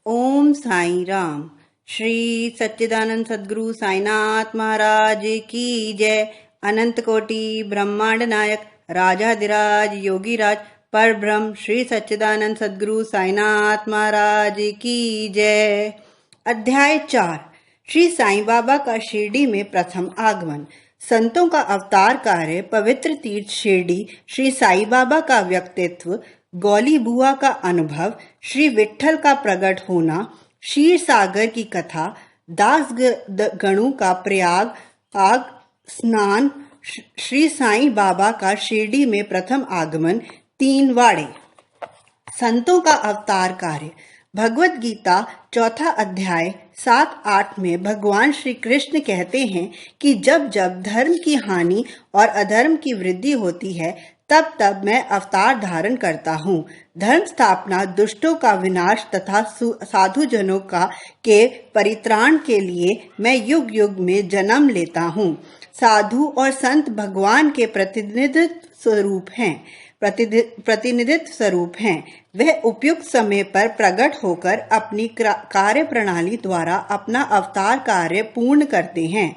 ओम साई राम। श्री सच्चिदानंद सद्गुरु साईनाथ महाराज की जय। अनंत कोटि ब्रह्मांड नायक राजाधिराज योगीराज पर ब्रह्म श्री सच्चिदानंद सद्गुरु साईनाथ महाराज की जय। अध्याय 4। श्री साईं बाबा का शिरडी में प्रथम आगमन। संतों का अवतार कार्य, पवित्र तीर्थ शिरडी, श्री साईं बाबा का व्यक्तित्व, गौली बुआ का अनुभव, श्री विठ्ठल का प्रकट होना, क्षीर सागर की कथा, दास गणों का प्रयाग आग स्नान, श्री साईं बाबा का शिरडी में प्रथम आगमन, 3 वाड़े। संतों का अवतार कार्य। भगवत गीता 4 अध्याय 7-8 में भगवान श्री कृष्ण कहते हैं कि जब जब धर्म की हानि और अधर्म की वृद्धि होती है तब तब मैं अवतार धारण करता हूँ। धर्म स्थापना, दुष्टों का विनाश तथा साधु जनों के परित्राण के लिए मैं युग युग में जन्म लेता हूँ। साधु और संत भगवान के प्रतिनिधित्व स्वरूप हैं। वह उपयुक्त समय पर प्रकट होकर अपनी कार्य प्रणाली द्वारा अपना अवतार कार्य पूर्ण करते हैं।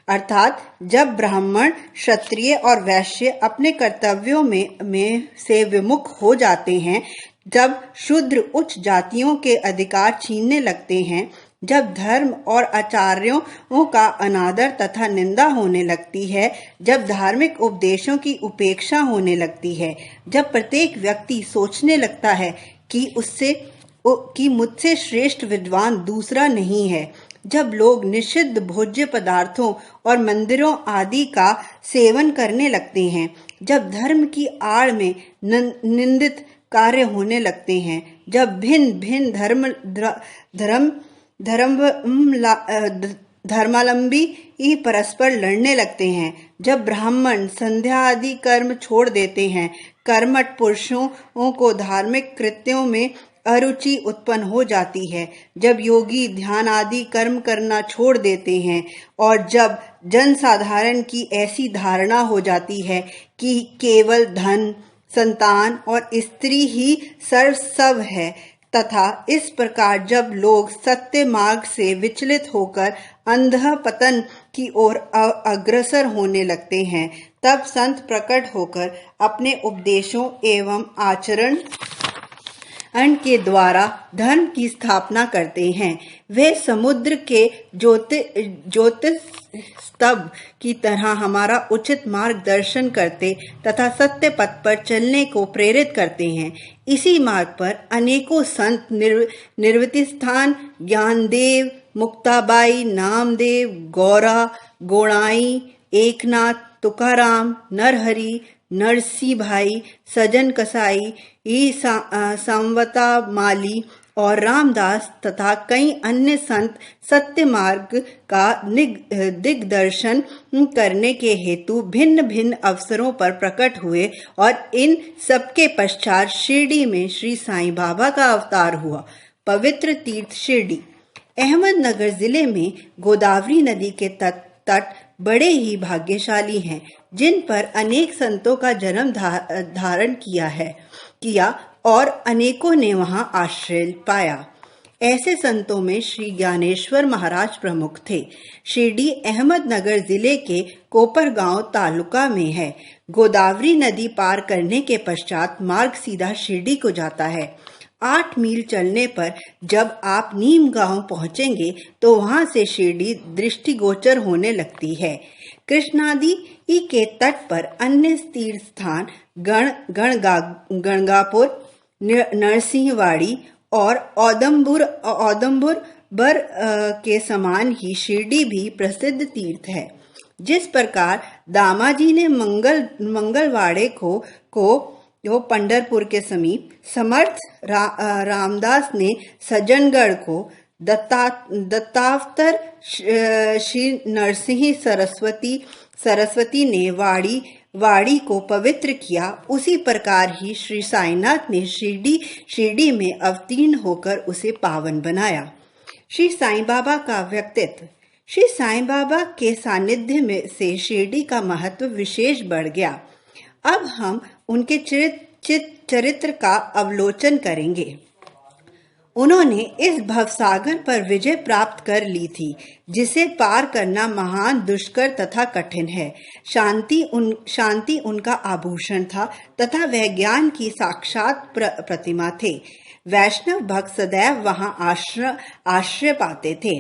अर्थात जब ब्राह्मण, क्षत्रिय और वैश्य अपने कर्तव्यों में से विमुख हो जाते हैं, जब शूद्र उच्च जातियों के अधिकार छीनने लगते हैं, जब धर्म और आचार्यों का अनादर तथा निंदा होने लगती है, जब धार्मिक उपदेशों की उपेक्षा होने लगती है, जब प्रत्येक व्यक्ति सोचने लगता है कि मुझसे श्रेष्ठ विद्वान दूसरा नहीं है, जब लोग निषिद्ध भोज्य पदार्थों और मंदिरों आदि का सेवन करने लगते हैं, जब धर्म की आड़ में निंदित कार्य होने लगते हैं, जब भिन्न भिन्न धर्मावलंबी परस्पर लड़ने लगते हैं, जब ब्राह्मण संध्या आदि कर्म छोड़ देते हैं, कर्मठ पुरुषों को धार्मिक कृत्यों में अरुचि उत्पन्न हो जाती है, जब योगी ध्यान आदि कर्म करना छोड़ देते हैं और जब जनसाधारण की ऐसी धारणा हो जाती है कि केवल धन, संतान और स्त्री ही सर्वस्व है, तथा इस प्रकार जब लोग सत्य मार्ग से विचलित होकर अंधपतन की ओर अग्रसर होने लगते हैं, तब संत प्रकट होकर अपने उपदेशों एवं आचरण के द्वारा धर्म की स्थापना करते हैं। वे समुद्र के ज्योतिष स्तंभ की तरह हमारा उचित मार्गदर्शन करते तथा सत्य पथ पर चलने को प्रेरित करते हैं। इसी मार्ग पर अनेकों संत निर्वतिस्थान, ज्ञानदेव, मुक्ताबाई, नामदेव, गौरा, गोणाई, एकनाथ, तुकाराम, नरहरि, नरसी भाई, सजन कसाई, संवता माली और रामदास तथा कई अन्य संत सत्य मार्ग का दिग्दर्शन करने के हेतु भिन्न भिन्न अवसरों पर प्रकट हुए और इन सबके पश्चात शिरडी में श्री साईं बाबा का अवतार हुआ। पवित्र तीर्थ शिरडी। अहमदनगर जिले में गोदावरी नदी के तट बड़े ही भाग्यशाली हैं, जिन पर अनेक संतों का जन्म धारण किया और अनेकों ने वहां आश्रय पाया। ऐसे संतों में श्री ज्ञानेश्वर महाराज प्रमुख थे। शिरडी अहमदनगर जिले के कोपरगांव तालुका में है। गोदावरी नदी पार करने के पश्चात मार्ग सीधा शिरडी को जाता है। 8 मील चलने पर जब आप नीम गांव पहुंचेंगे तो वहां से शिरडी दृष्टिगोचर होने लगती है। कृष्णादि के तट पर अन्य तीर्थ स्थान गणगापुर, नरसिंहवाड़ी और औदम्बुर के समान ही शिरडी भी प्रसिद्ध तीर्थ है। जिस प्रकार दामाजी ने मंगलवाड़े को पंढरपुर के समीप, समर्थ रामदास ने सज्जनगढ़ को, दत्तावतार श्री नरसिंह सरस्वती ने वाड़ी को पवित्र किया, उसी प्रकार ही श्री साईनाथ ने शिरडी में अवतीर्ण होकर उसे पावन बनाया। श्री साईं बाबा का व्यक्तित्व। श्री साईं बाबा के सानिध्य में से शिरडी का महत्व विशेष बढ़ गया। अब हम उनके चरित्र का अवलोकन करेंगे। उन्होंने इस भवसागर पर विजय प्राप्त कर ली थी, जिसे पार करना महान दुष्कर तथा कठिन है। शांति उनका आभूषण था तथा वह ज्ञान की साक्षात प्रतिमा थे। वैष्णव भक्त सदैव वहां आश्रय पाते थे।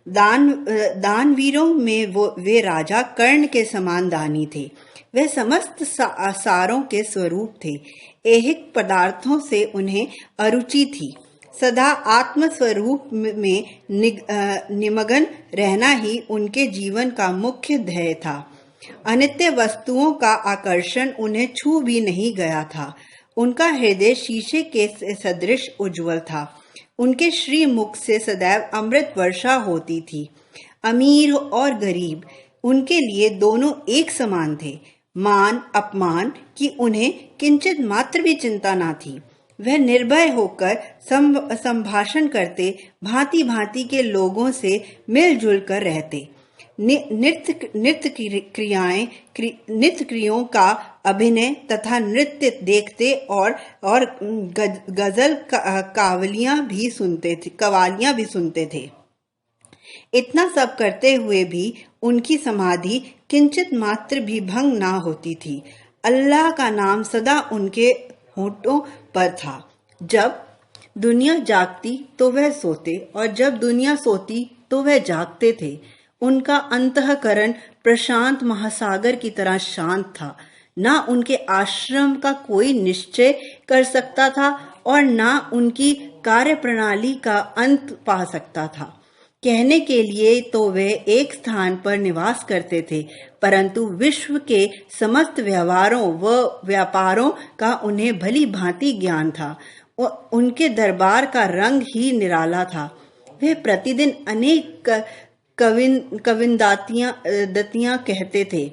दानवीरों में वे राजा कर्ण के समान दानी थे। वे समस्त सारों के स्वरूप थे। ऐहिक पदार्थों से उन्हें अरुचि थी। सदा आत्म स्वरूप में निमग्न रहना ही उनके जीवन का मुख्य ध्येय था। अनित्य वस्तुओं का आकर्षण उन्हें छू भी नहीं गया था। उनका हृदय शीशे के सदृश उज्जवल था। उनके श्री मुख से सदैव अमृत वर्षा होती थी। अमीर और गरीब उनके लिए दोनों एक समान थे। मान अपमान की उन्हें किंचित मात्र भी चिंता न थी। वह निर्भय होकर संभाषण करते, भांति भांति के लोगों से मिलजुल कर रहते। नित्य क्रियाओं का अभिनय तथा नृत्य देखते और गजल कवालियां भी सुनते थे। इतना सब करते हुए भी उनकी समाधि किंचित मात्र भी भंग ना होती थी। अल्लाह का नाम सदा उनके होठों पर था। जब दुनिया जागती तो वह सोते, और जब दुनिया सोती तो वह जागते थे। उनका अंतःकरण प्रशांत महासागर की तरह शांत था। ना उनके आश्रम का कोई निश्चय कर सकता था और ना उनकी कार्य प्रणाली का अंत पा सकता था। कहने के लिए तो वे एक स्थान पर निवास करते थे, परंतु विश्व के समस्त व्यवहारों व व्यापारों का उन्हें भली भांति ज्ञान था। उनके दरबार का रंग ही निराला था। वे प्रतिदिन अनेक कविंदातियां कहते थे,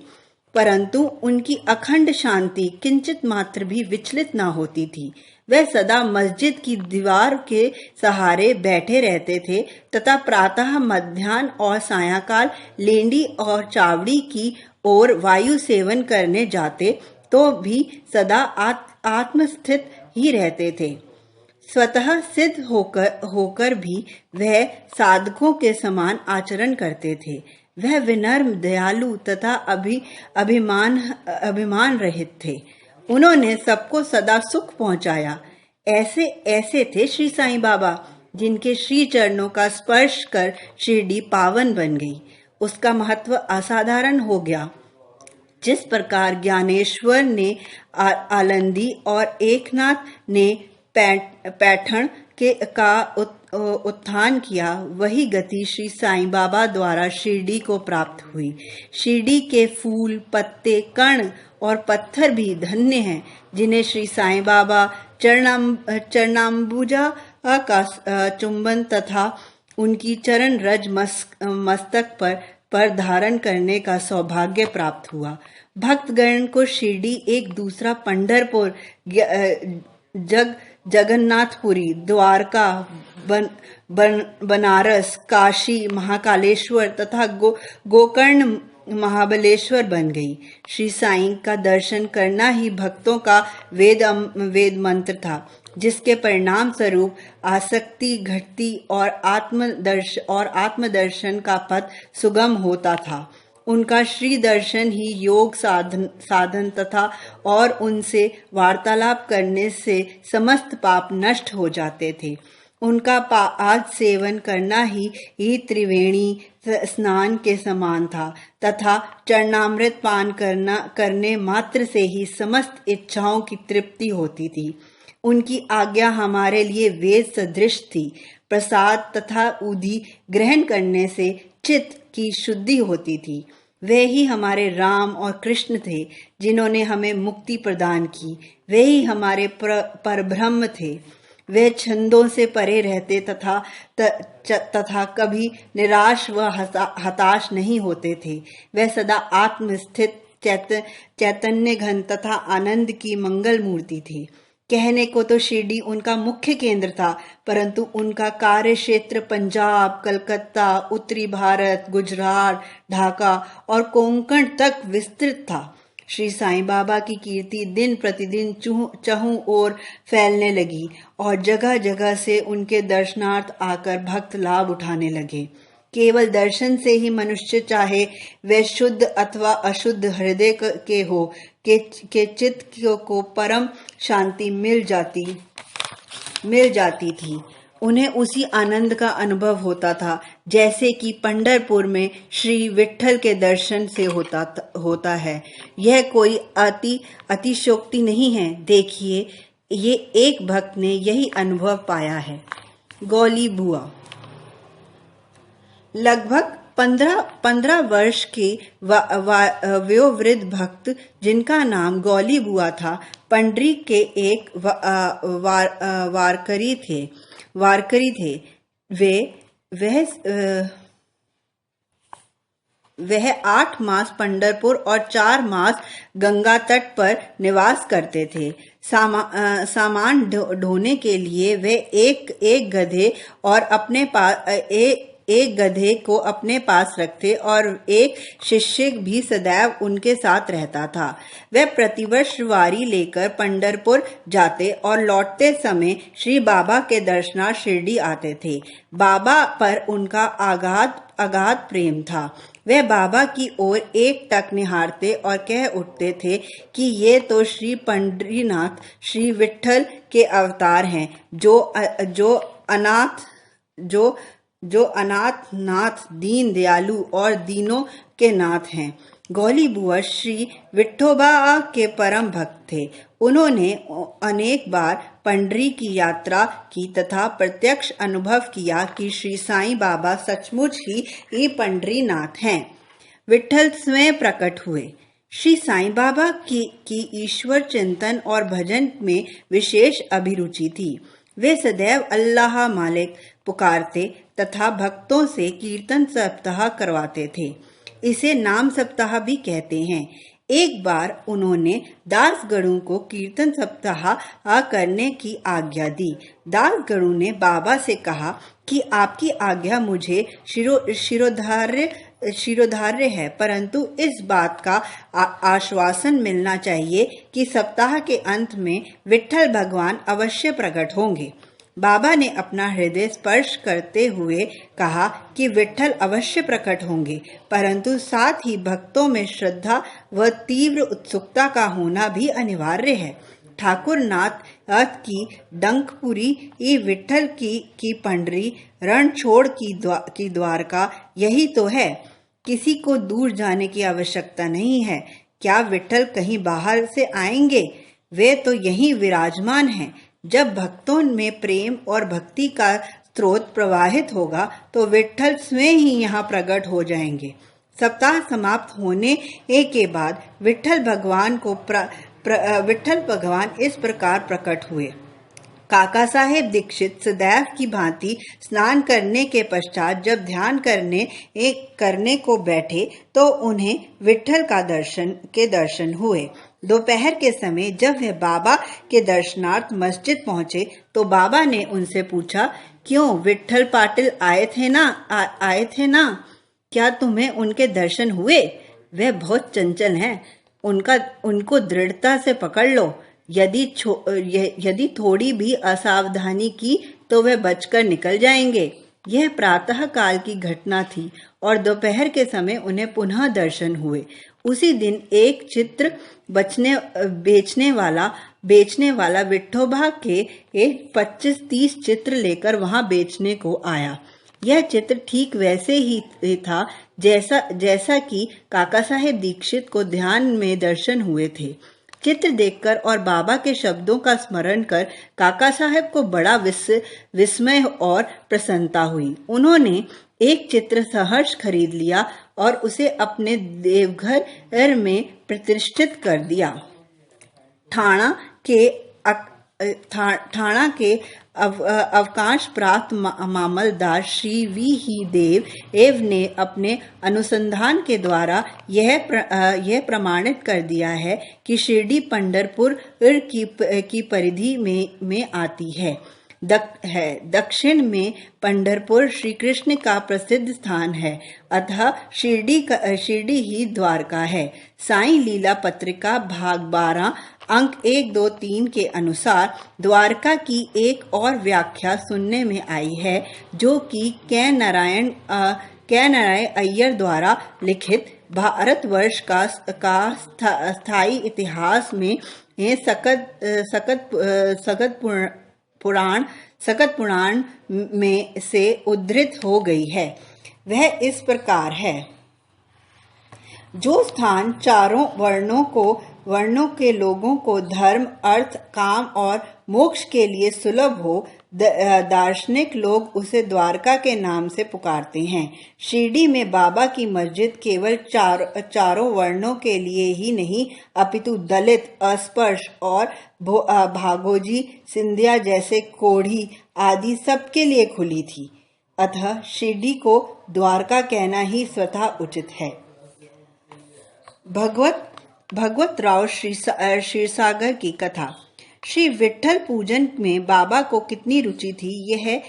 परंतु उनकी अखंड शांति किंचित मात्र भी विचलित न होती थी। वह सदा मस्जिद की दीवार के सहारे बैठे रहते थे तथा प्रातः, मध्याह्न और सायंकाल लेंडी और चावड़ी की ओर वायु सेवन करने जाते तो भी सदा आत्मस्थित ही रहते थे। स्वतः सिद्ध होकर भी वह साधकों के समान आचरण करते थे। वह विनम्र, दयालु तथा अभिमान रहित थे। उन्होंने सबको सदा सुख पहुंचाया। ऐसे थे श्री साईं बाबा, जिनके श्री चरणों का स्पर्श कर शिरडी पावन बन गई। उसका महत्व असाधारण हो गया। जिस प्रकार ज्ञानेश्वर ने आलंदी और एकनाथ ने पैठण का उत्थान किया, वही गति श्री साईं बाबा द्वारा शिरडी को प्राप्त हुई। शिरडी के फूल, पत्ते, कण और पत्थर भी धन्य हैं, जिन्हें श्री साईं बाबा चरणाम्बुजा का चुंबन तथा उनकी चरण रज मस्तक पर धारण करने का सौभाग्य प्राप्त हुआ। भक्तगण को शिरडी एक दूसरा पंढरपुर, जगन्नाथपुरी, द्वारका, बनारस, काशी, महाकालेश्वर तथा गोकर्ण महाबलेश्वर बन गई। श्री साईं का दर्शन करना ही भक्तों का वेद मंत्र था, जिसके परिणाम स्वरूप आसक्ति घटती और आत्मदर्शन का पथ सुगम होता था। उनका श्री दर्शन ही योग साधन तथा और उनसे वार्तालाप करने से समस्त पाप नष्ट हो जाते थे। उनका आज सेवन करना ही त्रिवेणी स्नान के समान था तथा चरणामृत पान करने मात्र से ही समस्त इच्छाओं की तृप्ति होती थी। उनकी आज्ञा हमारे लिए वेद सदृश थी। प्रसाद तथा उधि ग्रहण करने से चित्त की शुद्धि होती थी। वे ही हमारे राम और कृष्ण थे, जिन्होंने हमें मुक्ति प्रदान की। वे ही हमारे परब्रह्म थे। वे छंदों से परे रहते तथा कभी निराश व हताश नहीं होते थे। वे सदा आत्मस्थित, चैतन्य घन तथा आनंद की मंगल मूर्ति थी। कहने को तो शिरडी उनका मुख्य केंद्र था, परंतु उनका कार्य क्षेत्र पंजाब, कलकत्ता, उत्तरी भारत, गुजरात, ढाका और कोंकण तक विस्तृत था। श्री साईं बाबा की कीर्ति दिन प्रतिदिन चहुं ओर फैलने लगी और जगह जगह से उनके दर्शनार्थ आकर भक्त लाभ उठाने लगे। केवल दर्शन से ही मनुष्य, चाहे वे शुद्ध अथवा अशुद्ध हृदय के हो, के चित्त को परम शांति मिल जाती थी। उन्हें उसी आनंद का अनुभव होता था जैसे कि पंढरपुर में श्री विट्ठल के दर्शन से होता है। यह कोई अतिशयोक्ति नहीं है। देखिए, ये एक भक्त ने यही अनुभव पाया है। गौली बुआ लगभग 15 वर्ष के वयोवृद्ध भक्त, जिनका नाम गौली बुआ था, पंडरी के एक वारकरी थे। वह 8 मास पंढरपुर और 4 मास गंगा तट पर निवास करते थे। सामान ढोने के लिए वे एक गधे और एक गधे को अपने पास रखते और एक शिष्य भी सदैव उनके साथ रहता था। वे प्रतिवर्ष वारी लेकर पंढरपुर जाते और लौटते समय श्री बाबा के दर्शनार्थ शिरडी आते थे। बाबा पर उनका अगाध प्रेम था। वे बाबा की ओर एक टक निहारते और कह उठते थे कि ये तो श्री पंढरीनाथ श्री विट्ठल के अवतार हैं, जो अनाथ नाथ, दीन दयालु और दीनों के नाथ हैं। गौली बुआ श्री विठोबा के परम भक्त थे। उन्होंने अनेक बार पंडरी की यात्रा की तथा प्रत्यक्ष अनुभव किया कि श्री साईं बाबा सचमुच ही पंढरीनाथ हैं। विट्ठल स्वयं प्रकट हुए। श्री साईं बाबा की ईश्वर चिंतन और भजन में विशेष अभिरुचि थी। वे सदैव अल्लाह मालिक पुकारते तथा भक्तों से कीर्तन सप्ताह करवाते थे। इसे नाम सप्ताह भी कहते हैं। एक बार उन्होंने दासगणों को कीर्तन सप्ताह करने की आज्ञा दी। दासगणों ने बाबा से कहा कि आपकी आज्ञा मुझे शिरोधार्य है, परंतु इस बात का आश्वासन मिलना चाहिए कि सप्ताह के अंत में विट्ठल भगवान अवश्य प्रकट होंगे। बाबा ने अपना हृदय स्पर्श करते हुए कहा कि विट्ठल अवश्य प्रकट होंगे, परंतु साथ ही भक्तों में श्रद्धा व तीव्र उत्सुकता का होना भी अनिवार्य है। ठाकुर नाथ की डंकपुरी, विट्ठल की पंडरी, रणछोड़ की द्वारका, यही तो है। किसी को दूर जाने की आवश्यकता नहीं है। क्या विट्ठल कहीं बाहर से आएंगे? वे तो यहीं विराजमान हैं। जब भक्तों में प्रेम और भक्ति का स्रोत प्रवाहित होगा तो विट्ठल स्वयं ही यहाँ प्रकट हो जाएंगे। सप्ताह समाप्त होने के बाद विट्ठल भगवान इस प्रकार प्रकट हुए। काका साहेब दीक्षित सदैव की भांति स्नान करने के पश्चात जब ध्यान करने को बैठे तो उन्हें विट्ठल का दर्शन हुए। दोपहर के समय जब वे बाबा के दर्शनार्थ मस्जिद पहुंचे तो बाबा ने उनसे पूछा, क्यों विट्ठल पाटिल आए थे ना? क्या तुम्हें उनके दर्शन हुए? वे बहुत चंचल हैं। उनको दृढ़ता से पकड़ लो। यदि थोड़ी भी असावधानी की तो वे बचकर निकल जाएंगे। यह प्रातः काल की घटना थी और दोपहर के समय उन्हें पुनः दर्शन हुए। उसी दिन एक चित्र बेचने वाला विठोबा के 25-30 चित्र लेकर वहां बेचने को आया। यह चित्र ठीक वैसे ही था जैसा कि काका साहेब दीक्षित को ध्यान में दर्शन हुए थे। चित्र देखकर और बाबा के शब्दों का स्मरण कर काका साहेब को बड़ा विस्मय और प्रसन्नता हुई। उन्होंने एक चित्र सहर्ष खरीद लिया और उसे अपने देवघर में प्रतिष्ठित कर दिया। ठाणा के अवकाश प्राप्त मामलदार श्री वी देव एव ने अपने अनुसंधान के द्वारा यह प्रमाणित कर दिया है कि शिरडी पंढरपुर की परिधि में आती है। दक्षिण में पंढरपुर श्री कृष्ण का प्रसिद्ध स्थान है, अतः शिरडी ही द्वारका है। साईं लीला पत्रिका भाग 12 अंक 1, 2, 3 के अनुसार द्वारका की एक और व्याख्या सुनने में आई है, जो कि कै नारायण अय्यर द्वारा लिखित भारतवर्ष का स्थायी इतिहास में सकत पुराण में से उद्धृत हो गई है। वह इस प्रकार है: जो स्थान चारों वर्णों के लोगों को धर्म, अर्थ, काम और मोक्ष के लिए सुलभ हो, दार्शनिक लोग उसे द्वारका के नाम से पुकारते हैं। शिरडी में बाबा की मस्जिद केवल चारों वर्णों के लिए ही नहीं, अपितु दलित, अस्पृश्य और भागोजी, सिंधिया जैसे कोढ़ी आदि सबके लिए खुली थी। अतः शिरडी को द्वारका कहना ही स्वतः उचित है। भगवत राव क्षीरसागर की कथा। श्री विट्ठल पूजन में बाबा को कितनी रुचि थी, यह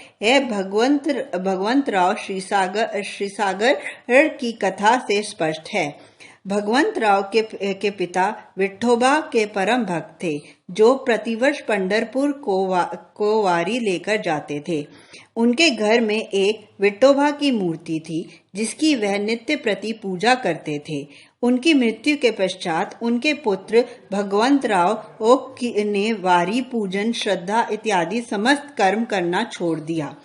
भगवंत राव क्षीरसागर की कथा से स्पष्ट है। भगवंत राव के पिता विठोबा के परम भक्त थे, जो प्रतिवर्ष पंढरपुर को वारी लेकर जाते थे। उनके घर में एक विठोबा की मूर्ति थी, जिसकी वह नित्य प्रति पूजा करते थे। उनकी मृत्यु के पश्चात उनके पुत्र भगवंत राव ने वारी, पूजन, श्रद्धा इत्यादि समस्त कर्म करना छोड़ दिया।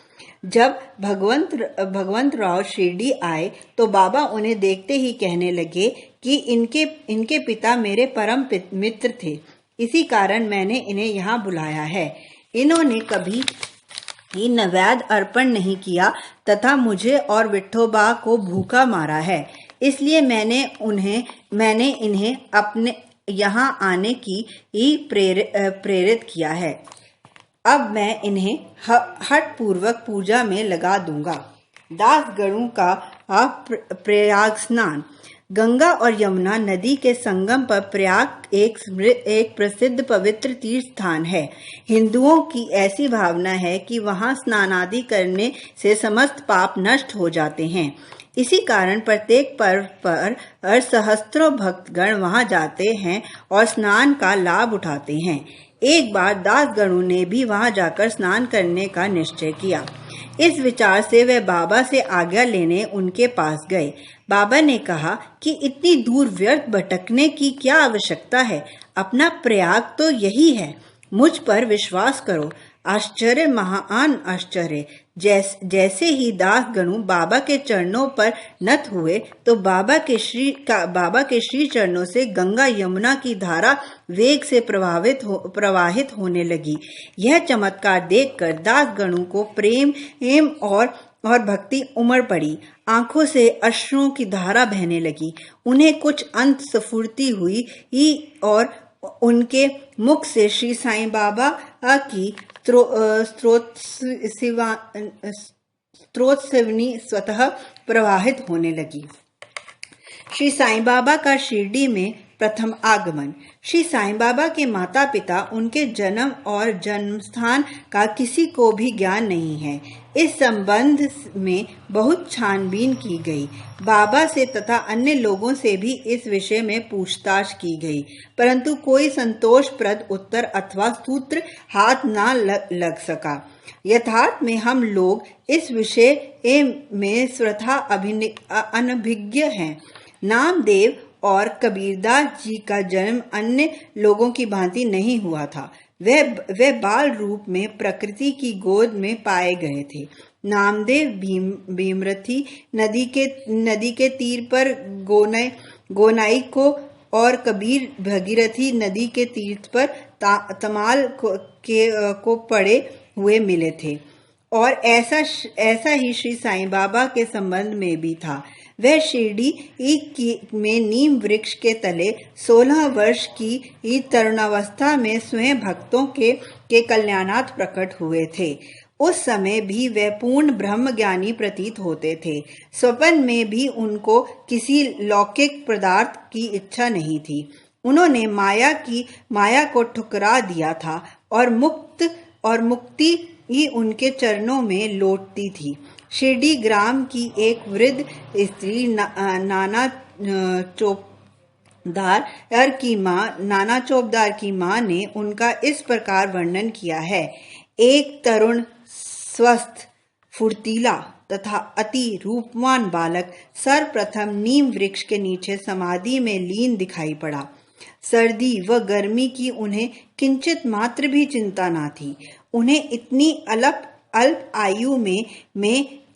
जब भगवंत राव शिरडी आए तो बाबा उन्हें देखते ही कहने लगे कि इनके पिता मेरे परम मित्र थे, इसी कारण मैंने इन्हें यहाँ बुलाया है। इन्होंने कभी ही नैवेद्य अर्पण नहीं किया तथा मुझे और विठोबा को भूखा मारा है, इसलिए मैंने इन्हें अपने यहाँ आने की ही प्रेरित किया है। अब मैं इन्हें हठ पूर्वक पूजा में लगा दूंगा। दासगणों का प्रयाग स्नान। गंगा और यमुना नदी के संगम पर प्रयाग एक प्रसिद्ध पवित्र तीर्थ स्थान है। हिंदुओं की ऐसी भावना है कि वहां स्नान आदि करने से समस्त पाप नष्ट हो जाते हैं। इसी कारण प्रत्येक पर्व पर सहस्त्रों भक्तगण वहां जाते हैं और स्नान का लाभ उठाते हैं। एक बार दासगणों ने भी वहां जाकर स्नान करने का निश्चय किया। इस विचार से वे बाबा से आज्ञा लेने उनके पास गए। बाबा ने कहा कि इतनी दूर व्यर्थ भटकने की क्या आवश्यकता है, अपना प्रयाग तो यही है, मुझ पर विश्वास करो। आश्चर्य, महान आश्चर्य। जैसे ही दासगणों बाबा के चरणों पर नत हुए तो बाबा के श्री चरणों से गंगा यमुना की धारा वेग से प्रवाहित होने लगी। यह चमत्कार देखकर दासगणों को प्रेम और भक्ति उमड़ पड़ी। आंखों से अश्रुओं की धारा बहने लगी। उन्हें कुछ अंत स्फूर्ति हुई और उनके मुख से श्री साईं बाबा की स्त्रोतस्विनी स्वतः प्रवाहित होने लगी। श्री साईं बाबा का शिरडी में प्रथम आगमन। श्री साईं बाबा के माता पिता, उनके जन्म और जन्मस्थान का किसी को भी ज्ञान नहीं है। इस संबंध में बहुत छानबीन की गई। बाबा से तथा अन्य लोगों से भी इस विषय में पूछताछ की गई, परंतु कोई संतोषप्रद उत्तर अथवा सूत्र हाथ न लग सका। यथार्थ में हम लोग इस विषय में स्वतः अनभिज्ञ हैं। नामदेव और कबीरदास जी का जन्म अन्य लोगों की भांति नहीं हुआ था। वे बाल रूप में प्रकृति की गोद में पाए गए थे। नामदेव भीमरथी नदी के तीर पर गोनाई को और कबीर भगीरथी नदी के तीर्थ पर तमाल को पड़े हुए मिले थे। और ऐसा ही श्री साईं बाबा के संबंध में भी था। वह शिरडी में नीम वृक्ष के तले 16 वर्ष की तरुणावस्था में स्वयं भक्तों के कल्याणार्थ प्रकट हुए थे। उस समय भी वे पूर्ण ब्रह्म ज्ञानी प्रतीत होते थे। स्वप्न में भी उनको किसी लौकिक पदार्थ की इच्छा नहीं थी। उन्होंने माया को ठुकरा दिया था और मुक्ति ही उनके चरणों में लौटती थी। शिरडी ग्राम की एक वृद्ध स्त्री नाना चोपदार की माँ ने उनका इस प्रकार वर्णन किया है। एक तरुण, स्वस्थ, फुर्तीला तथा अति रूपवान बालक सर्वप्रथम नीम वृक्ष के नीचे समाधि में लीन दिखाई पड़ा। सर्दी व गर्मी की उन्हें किंचित मात्र भी चिंता न थी। उन्हें इतनी अल्प आयु में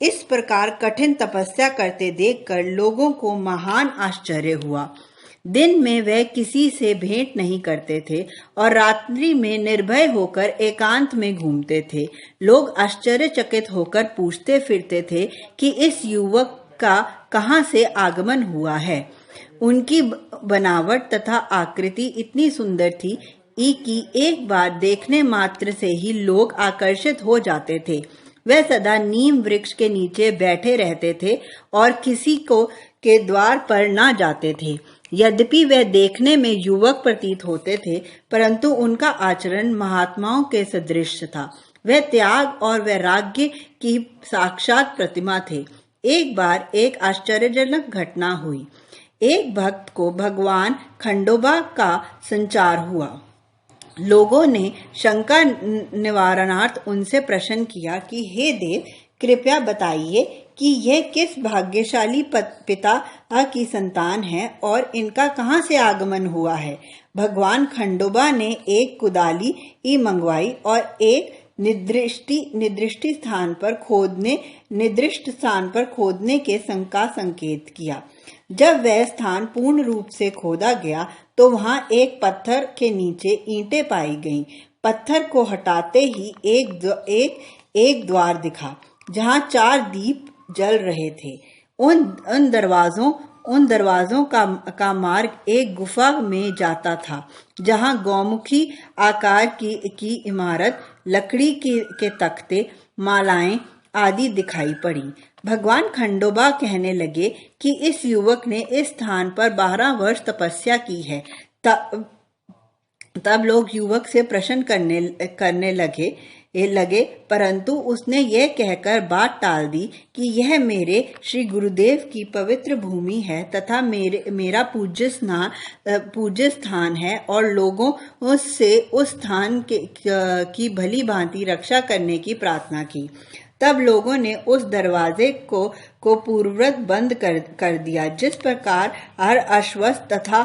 इस प्रकार कठिन तपस्या करते देखकर लोगों को महान आश्चर्य हुआ। दिन में वे किसी से भेंट नहीं करते थे और रात्रि में निर्भय होकर एकांत में घूमते थे। लोग आश्चर्यचकित होकर पूछते फिरते थे कि इस युवक का कहाँ से आगमन हुआ है। उनकी बनावट तथा आकृति इतनी सुंदर थी कि एक बार देखने मात्र से ही लोग आकर्षित हो जाते थे। वह सदा नीम वृक्ष के नीचे बैठे रहते थे और किसी के द्वार पर न जाते थे। यद्यपि वह देखने में युवक प्रतीत होते थे, परंतु उनका आचरण महात्माओं के सदृश था। वह त्याग और वैराग्य की साक्षात प्रतिमा थे। एक बार एक आश्चर्यजनक घटना हुई। एक भक्त को भगवान खंडोबा का संचार हुआ। लोगों ने शंका निवारणार्थ उनसे प्रश्न किया कि हे देव, कृपया बताइए कि यह किस भाग्यशाली पिता की संतान है और इनका कहाँ से आगमन हुआ है। भगवान खंडोबा ने एक कुदाली मंगवाई और एक निर्दिष्ट स्थान पर खोदने के संकेत किया। जब वह स्थान पूर्ण रूप से खोदा गया तो वहां एक पत्थर के नीचे ईंटें पाई गईं। पत्थर को हटाते ही एक द्वार दिखा जहां 4 दीप जल रहे थे। उन दरवाजों का मार्ग एक गुफा में जाता था, जहां गौमुखी आकार की इमारत, लकड़ी के तख्ते, मालाएं आदि दिखाई पड़ी। भगवान खंडोबा कहने लगे कि इस युवक ने इस स्थान पर 12 वर्ष तपस्या की है। तब लोग युवक से प्रश्न करने लगे, परंतु उसने यह कहकर बात टाल दी कि यह मेरे श्री गुरुदेव की पवित्र भूमि है तथा मेरा पूज्य स्थान है और लोगों से उस स्थान की भली भांति रक्षा करने की प्रार्थना की। तब लोगों ने उस दरवाजे को पूर्ववत बंद कर दिया। जिस प्रकार अश्वत्थ तथा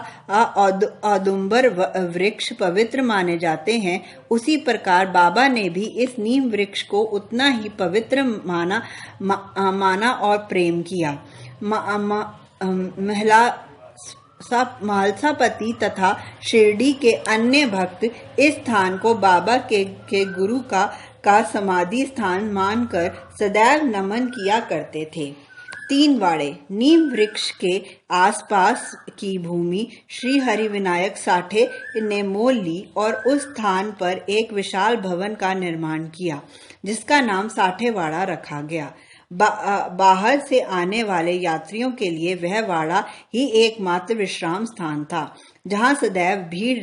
औदुंबर वृक्ष पवित्र माने जाते हैं, उसी प्रकार बाबा ने भी इस नीम वृक्ष को उतना ही पवित्र माना और प्रेम किया। महालसापति तथा शिरडी के अन्य भक्त इस स्थान को बाबा के गुरु का समाधि स्थान मानकर सदैव नमन किया करते थे। 3 वाड़े। नीम वृक्ष के आसपास की भूमि श्री हरिविनायक साठे ने मोल ली और उस स्थान पर एक विशाल भवन का निर्माण किया, जिसका नाम साठेवाड़ा रखा गया। बाहर से आने वाले यात्रियों के लिए वह वाड़ा ही एकमात्र विश्राम स्थान था, जहां सदैव भीड़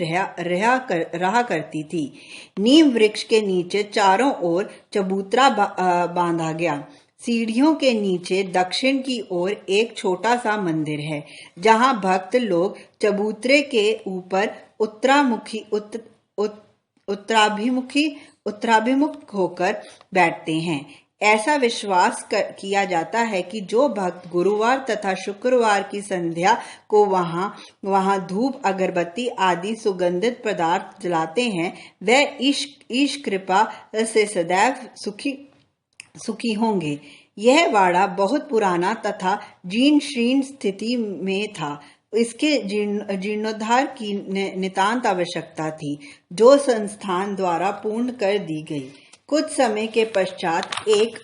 रहा करती थी। नीम वृक्ष के नीचे चारों ओर चबूतरा बांधा गया। सीढ़ियों के नीचे दक्षिण की ओर एक छोटा सा मंदिर है, जहां भक्त लोग चबूतरे के ऊपर उत्तराभिमुख होकर बैठते हैं। ऐसा विश्वास किया जाता है कि जो भक्त गुरुवार तथा शुक्रवार की संध्या को वहां धूप, अगरबत्ती आदि सुगंधित पदार्थ जलाते हैं, वह ईश कृपा से सदैव सुखी होंगे। यह वाड़ा बहुत पुराना तथा जीर्ण शीर्ण स्थिति में था। इसके जीर्णोद्धार की नितांत आवश्यकता थी, जो संस्थान द्वारा पूर्ण कर दी गई। कुछ समय के पश्चात एक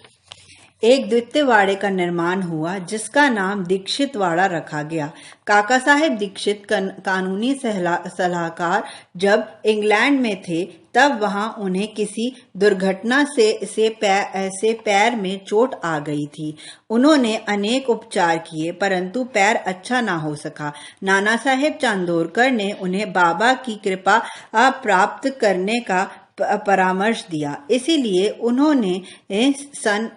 द्वितीय वाड़े का निर्माण हुआ, जिसका नाम दीक्षित वाड़ा रखा गया। काका साहेब दीक्षित कानूनी सलाहकार जब इंग्लैंड में थे, तब वहां उन्हें किसी दुर्घटना से पैर में चोट आ गई थी। उन्होंने अनेक उपचार किए, परंतु पैर अच्छा ना हो सका। नाना साहेब चांदोरकर ने उन्हें बाबा की कृपा प्राप्त करने का परामर्श दिया। इसीलिए उन्होंने सन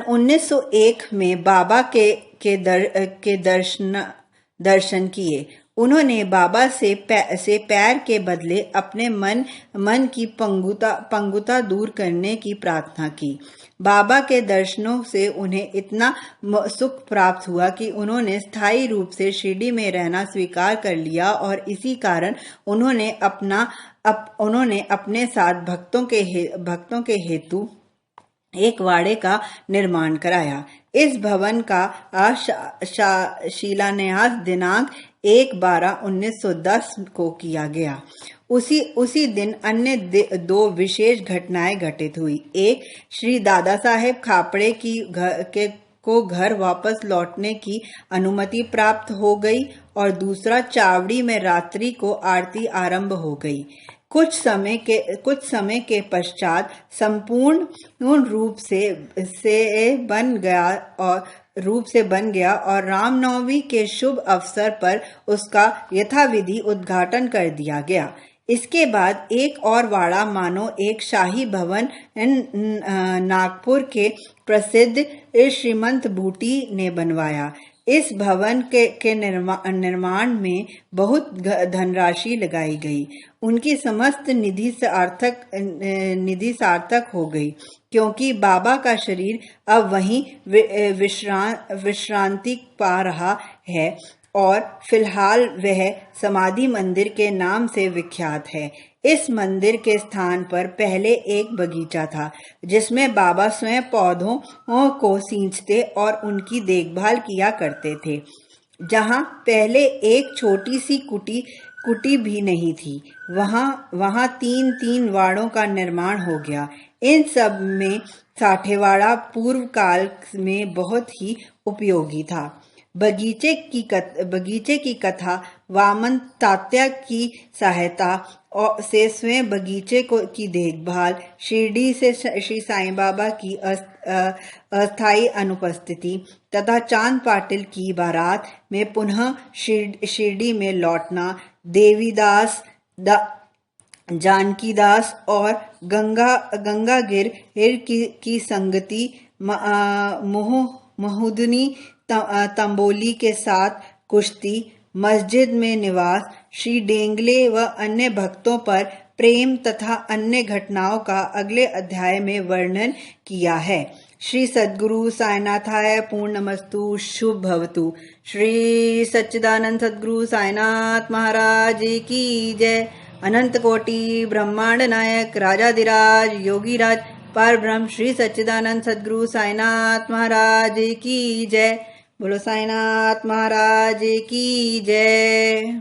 1901 में बाबा के दर्शन किए। उन्होंने बाबा से पैर के बदले अपने मन की पंगुता दूर करने की प्रार्थना की। बाबा के दर्शनों से उन्हें इतना सुख प्राप्त हुआ कि उन्होंने स्थायी रूप से शिरडी में रहना स्वीकार कर लिया और इसी कारण उन्होंने अपने साथ भक्तों के हेतु एक वाड़े का निर्माण कराया। इस भवन का शिलान्यास दिनांक 1/12/1910 को किया गया। उसी दिन अन्य दो विशेष घटनाएं घटित हुई। एक, श्री दादा साहेब खापड़े को घर वापस लौटने की अनुमति प्राप्त हो गई और दूसरा, चावड़ी में रात्रि को आरती आरंभ हो गई। कुछ समय के पश्चात संपूर्ण रूप से बन गया और रामनवमी के शुभ अवसर पर उसका यथाविधि उद्घाटन कर दिया गया। इसके बाद एक और वाड़ा मानो एक शाही भवन नागपुर के प्रसिद्ध श्रीमंत बूटी ने बनवाया। इस भवन के निर्माण में बहुत धनराशि लगाई गई। उनकी समस्त निधि सार्थक हो गई, क्योंकि बाबा का शरीर अब वहीं विश्रांति पा रहा है और फिलहाल वह समाधि मंदिर के नाम से विख्यात है। इस मंदिर के स्थान पर पहले एक बगीचा था, जिसमें बाबा स्वयं पौधों को सींचते और उनकी देखभाल किया करते थे। जहाँ पहले एक छोटी सी कुटी भी नहीं थी, वहाँ 3 वाड़ों का निर्माण हो गया। इन सब में साठेवाड़ा पूर्व काल में बहुत ही उपयोगी था। बगीचे की कथा वामन तात्या की सहायता से स्वयं बगीचे की देखभाल, शिरडी से श्री साईं बाबा की अस्थायी अनुपस्थिति तथा चांद पाटिल की बारात में पुनः शिरडी में लौटना, देवीदास, जानकीदास और गंगागिर की संगति, महुदनी तंबोली के साथ कुश्ती, मस्जिद में निवास, श्री डेंगले व अन्य भक्तों पर प्रेम तथा अन्य घटनाओं का अगले अध्याय में वर्णन किया है। श्री सद्गुरु साईनाथाय पूर्णमस्तु। शुभ भवतु। श्री सच्चिदानंद सद्गुरु साईनाथ महाराज की जय। अनंत कोटि ब्रह्मांड नायक राजाधिराज योगीराज परब्रह्म श्री सच्चिदानंद सद्गुरु साईनाथ महाराज की जय। बोलो साईनाथ महाराज की जय।